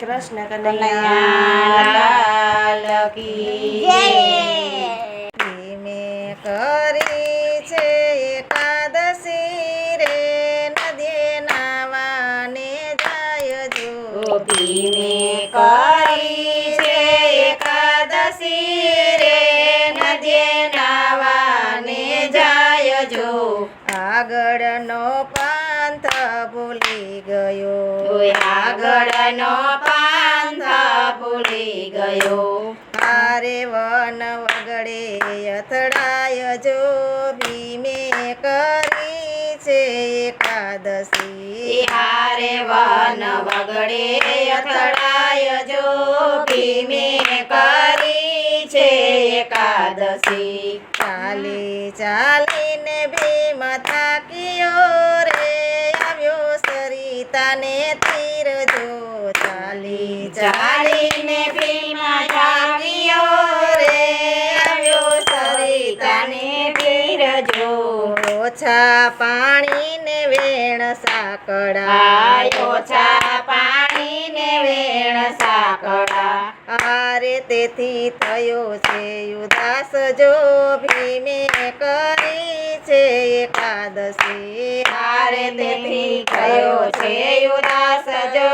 કૃષ્ણ કનૈયા લાલ કી જય। મેં કરી છે એકાદશી રે નદીએ નાવાને જાય જો ભીમે કરી છે એકાદશી રે નદીએ નાવાને જાય જો આગળનો પંથ ભૂલી ગયો આગળનો પાંથ ભૂલી ગયો હારે વન વગડે અથડાય જો ભીમે કરી છે એકાદશી હારે વન વગડે અથડાય જો ભીમે કરી છે એકાદશી ચાલી ચાલીને ભીમ થાક્યો રે આવ્યો સરિતાને તીર જો ચાલી ચાલીને ભીમ થાક્યો રે આવ્યો સરિતાને તીર જો ઓછા પાણીને વેણ સાંકળા ઓછા પાણીને વેણ સાંકળા આરે તેથી થયો છે ઉદાસ જો ભીમે કરી છે એકાદશી હારે તેથી થયો છે ઉદાસ જો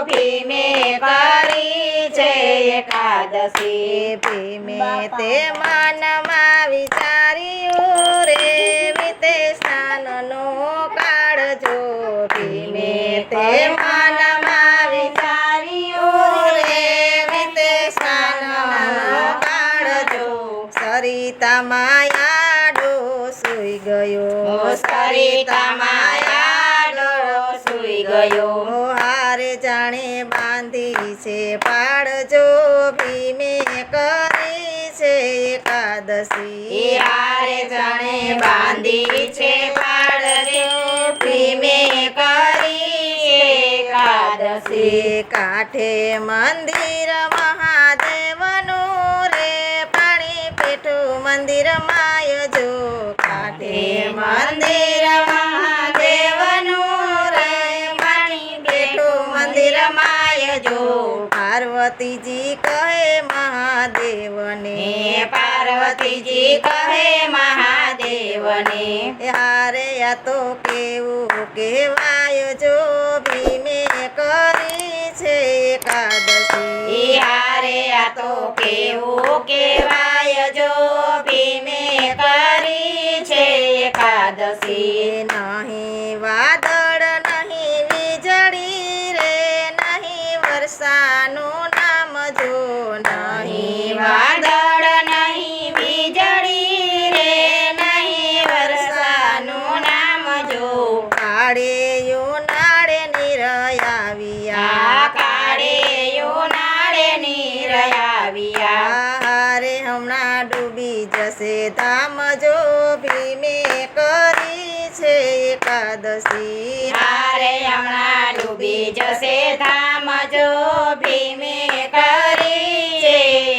ભીમે કરી છે એકાદશી ભીમે તે મનમાં વિચાર્યું રે વિતે સ્નાનનો કાળ જો ભીમે તે મનમાં વિચાર્યું રે વિતે સ્નાનનો કાળ જો સરિતા માયાડો સુઈ ગયો સરિતા માયાડો સુઈ ગયો હારે જાણે બાંધી છે પાડજો ભીમે કરી છે એકાદશી હારે જાણે બાંધી છે પાડ રે ભીમે કરી એકાદશી કાંઠે મંદિર મહાદેવનું રે પાણી પેઠું મંદિર માય જો કાંઠે મંદિર મહાદેવનું રે પાણી પેઠું મંદિર માય જો પાર્વતીજી કહે મહાદેવને પાર્વતીજી કહે મહાદેવને હારે આ તો કેવું કહેવાય જો ભીમે કરી છે એકાદશી હારે આ તો કેવું કહેવાય જો ભીમે કરી છે એકાદશી નહીં વાદળ નહીં વીજળી રે નહીં વર્ષાનું નામ જો નહીં વાદળ નહીં વીજળી રે નહીં વર્ષાનું નામ જો કાળે નાળે નિરયાવ્યા કાળે નાળે નિરયાવ્યા હારે હમણાં ડૂબી જશે ધામ જો ભીમે કરી છે એકાદશી હારે હમણાં ડૂબી જશે ધામ જો ભીમે કરી છે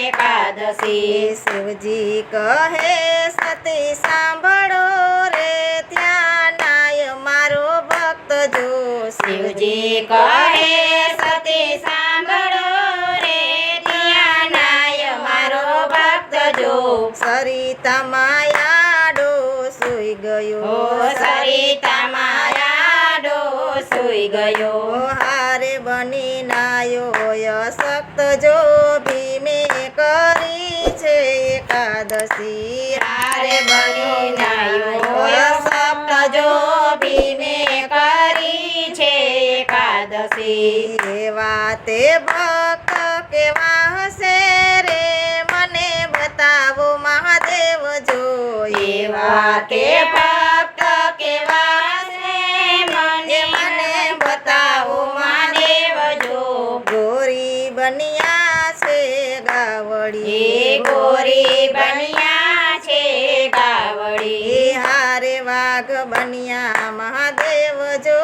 એકાદશી શિવજી કહે સતી સાંભળો રે ત્યાં નાય મારો ભક્ત જો શિવજી કહે સતી સાંભળો રે ત્યાં નાય મારો ભક્ત જો સરિતા માયાડો સુઈ ગયો સરિતા માયાડો સુઈ ગયો હારે બની નાયો અશક્ત જો ભીમે કરી છે એકાદશી હારે બની નાયો સપ્ત જો ભીમે કરી છે એકાદશી એવા તે ભક્ત કેવા હશે રે મને બતાવો મહાદેવ જો એવા કે ભક્ત કેવા છે મને બતાવો મહાદેવ જો ગોરી બન્યા છે ગાવડી ગોરી બન્યા છે ગાવડી હારે વાઘ બન્યા મહાદેવ જો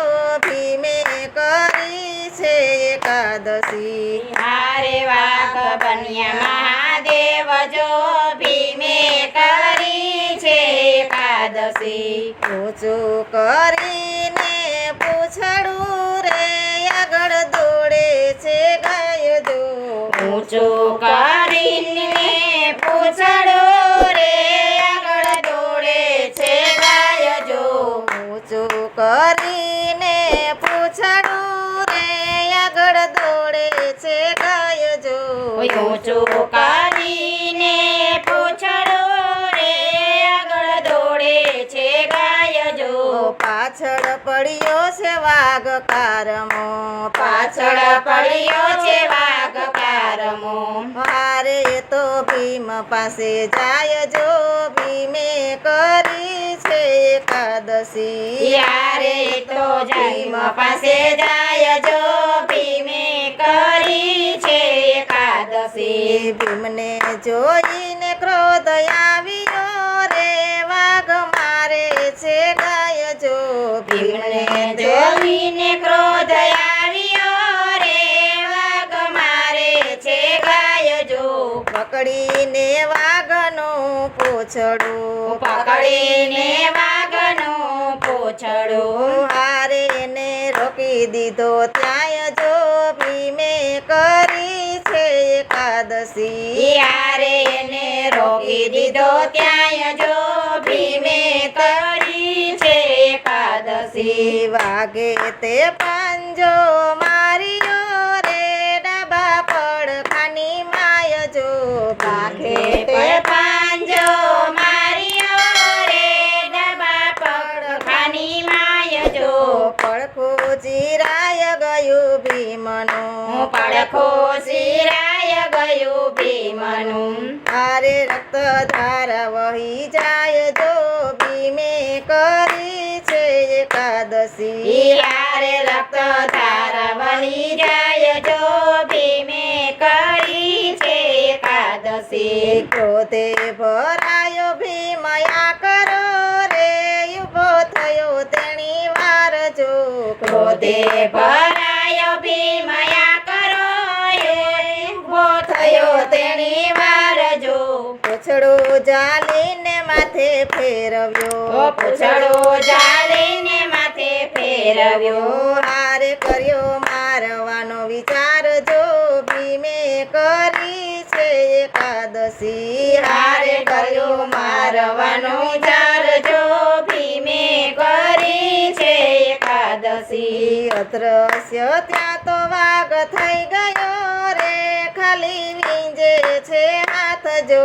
ભીમે કરી છે એકાદશી હારે વાઘ બન્યા મહાદેવ જો ભીમે કરી છે એકાદશી ઊંચું કરીને પૂછડું રે આગળ દોડે છે ગાય ઊંચું કરીને પૂછડું રે આગળ દોડે છે ગાય જો ઊંચું કરીને પૂછડું રે આગળ દોડે છે ગાય જો ઊંચું કરીને પૂછડું રે આગળ દોડે છે ગાય જો પાછળ પડ્યો છે વાઘ કારમો પાછળ પડ્યો છે વાઘ કારમો હારે તો ભીમ પાસે જાય જો ભીમે કરી છે એકાદશી યારે તો ભીમ પાસે જાય જો ભીમે કરી છે એકાદશી ભીમને જોઈને ક્રોધ આવ્યો રે વાઘ મારે છે ગાય જો ભીમને જોઈને ક્રોધ આવ્યો રે વાઘ મારે છે ગાય જો પકડીને વાઘનું પૂંછડું પકડીને વાઘનું પૂંછડું હારે ને રોકી દીધો ત્યાં જો ભીમે કરી છે એકાદશી યારે ને રોકી દીધો ત્યાં જો ભીમે કરી છે એકાદશી વાગે તે પાંજો માર્યો રે ડાબા પડખાની માય જો વાઘે તે પાંજો માર્યો રે ડાબા પડખાની માય જો પડખું ચીરાય ગયું ભીમનું પડખો સિરાય ગયું ભીમનું હારે રક્ત ધારા વહી જાય જો ભીમે કરી છે એકાદશી યારે રક્ત ધારા વહી જાય જો ભીમે કરી છે એકાદશી ક્રોધે ભરાયો ભીમયા કરો રે ઉભો થયો તેણી વાર જો ક્રોધે ભરાયો ભીમયા કરો ઊભો થયો તેની વાર જો પૂછડું જાલીને માથે ફેરવ્યો પૂછડું જાળીને માથે ફેરવ્યો હારે કર્યો મારવાનો વિચાર જો ભીમે કરી છે એકાદશી હારે કર્યો મારવાનો વિચાર જો ભીમે કરી છે એકાદશી અદ્રશ્ય ત્યાં તો વાઘ થઈ ગયો રે ખાલી વીંજે છે હાથ જો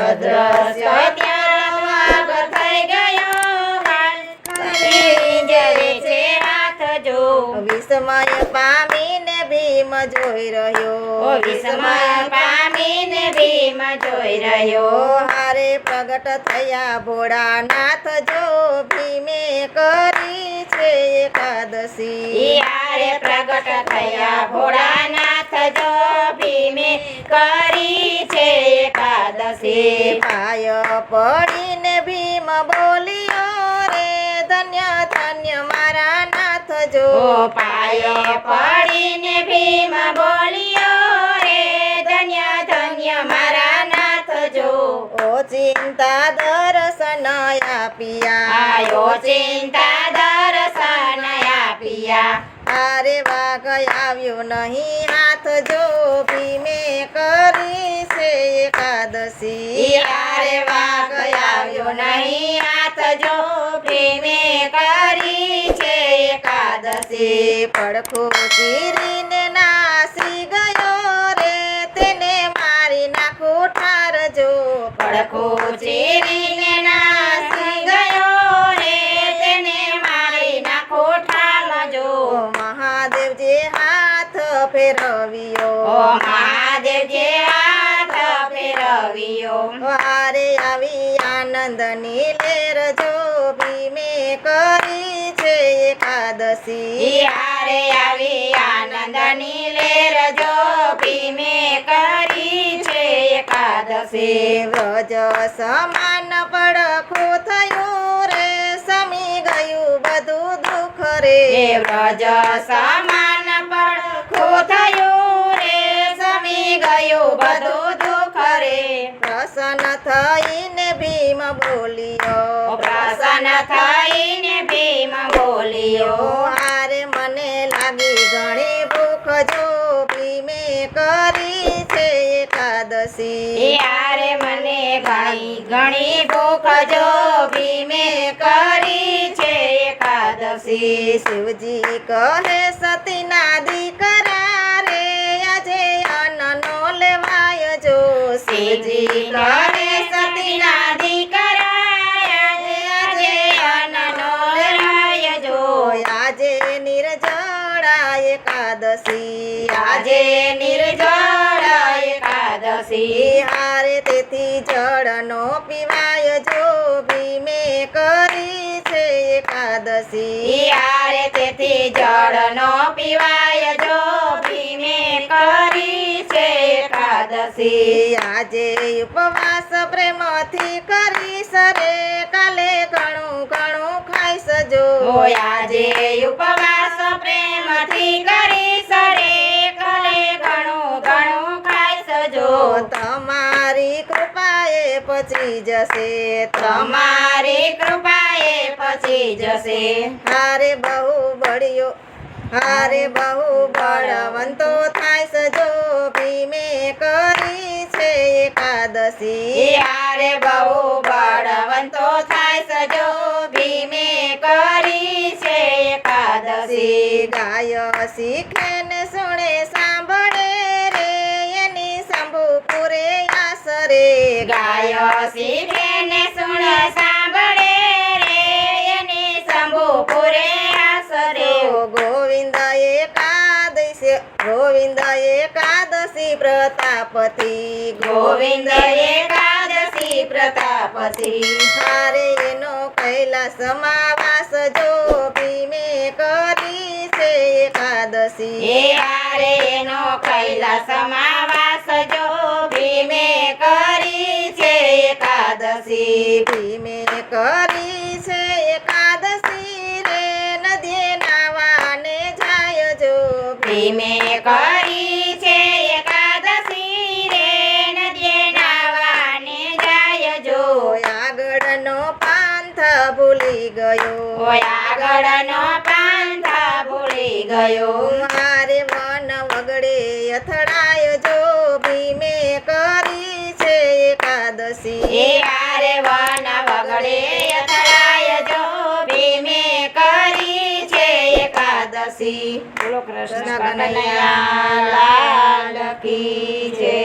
અદ્રશ્ય ત્યાં વાઘ થઈ ગયો ખાલી જરે છે હાથ જો વિસ્મય પામીને ભીમ જોઈ રહ્યો વિસ્મય પામીને ભીમ જોઈ રહ્યો હારે પ્રગટ થયા ભોળાનાથ જો ભીમે કરી છે એકાદશી યારે પ્રગટ થયા ભોળાનાથ જો ભીમે કરી છે એકાદશી પાય પડીને ભીમ બોલ્યો રે ધન્ય ધન્ય મારા નાથ જો પાયો પડીને ભીમ બોલ્યો રે ધન્ય ધન્ય મારા નાથ જો ઓ ચિંતા દર્શન આપ્યા આયો ચિંતા દર્શન આપ્યા આરે વાઘ આવ્યો નહીં હાથ જો ભીમે કરી છે એકાદશી યારે વાઘ આવ્યો નહીં હાથ જો ભીમે કરી છે એકાદશી પડખું ચીરીને નાસી ગયો રે તેને મારી નાખું ઠાર જો પડખો ચીરીને નાસી ગયો રે તેને મારી નાખો ઠાલ જો મહાદેવજી હાથ ફેરવ્યો ઓ મહાદેવજે હાથ ફેરવ્યો વારે આવી આનંદની લેર જો ભીમે કરી છે એકાદશી યારે આવી આનંદની લેર જો ભીમે કરી છે એકાદશી વ્રજ સમાન પડખું થયું રે સમી ગયું બધું દુઃખ રે વ્રજ સમાન પડખું થયું રે સમી ગયું બધું દુઃખ રે પ્રસન્ન થઈને ભીમ બોલ્યો પ્રસન્ન થઈને ભીમ બોલ્યો હારે મને લાગી ઘણી ભૂખ જો ભીમે કરી છે ઘણી ઘણી ભૂખ જો ભીમે કરી છે એકાદશી. શિવજી કહે સતીના દીકરા રે આજે અન્નનો લેવાય જો. શિવજી કરે સતીના દીકરા આજે અન્નનો લેવાય જો. આજે નિર્જળા એકાદશી આજે નિર્જળ એકાદશી. હારે તેથી જળનો પીવાય જો ભીમે કરી છે એકાદશી. યારે તેથી જળનો પીવાય જો ભીમે કરી છે એકાદશી. આજે ઉપવાસ પ્રેમથી કરીશ રે કાલે ઘણું ઘણું ખાઈશ જો. આજે ઉપવાસ પ્રેમથી કરીશ રે કાલે ઘણું ઘણું ખાઈશ જો. તમારી કૃપાએ પચી જશે તમારી કૃપાએ પચી જશે. હારે બહુ બળ્યો હારે બહુ બળવંતો થાય જો ભીમે કરી છે એકાદશી. યારે બહુ બળવંતો થાય સજો ભીમે કરી છે એકાદશી. ગાય શીખે ને સુણે સાંભળે રે એની શંભુપુરે આસરે. ગાય શીખે ને સુણ સાંભળે રે એની શંભુપુરે આસરે. ગોવિંદ એકાદશી પ્રતાપથી. ગોવિંદ એકાદશી પ્રતાપથી. હારે એનો કૈલાસમાં વાસ જો ભીમે કરી છે એકાદશી. યારે એનો કૈલાસમાં વાસ જો ભીમે કરી છે એકાદશી. ભીમે કરી છે એકાદશી રે નદીએ નાવાને જાય જો. ભીમે કરી છે એકાદશી રે નદીએ નાવાને જાય જો. આગળનો પાંથ ભૂલી ગયો. આગળનો પાંથ ભૂલી ગયો. મારે વન વગડે અથડાય જો ભીમે કરી છે એકાદશી. યારે વન વગડે અથડાય જો ભીમે કરી છે એકાદશી. બોલો કૃષ્ણ કનૈયા લાલ કી જય.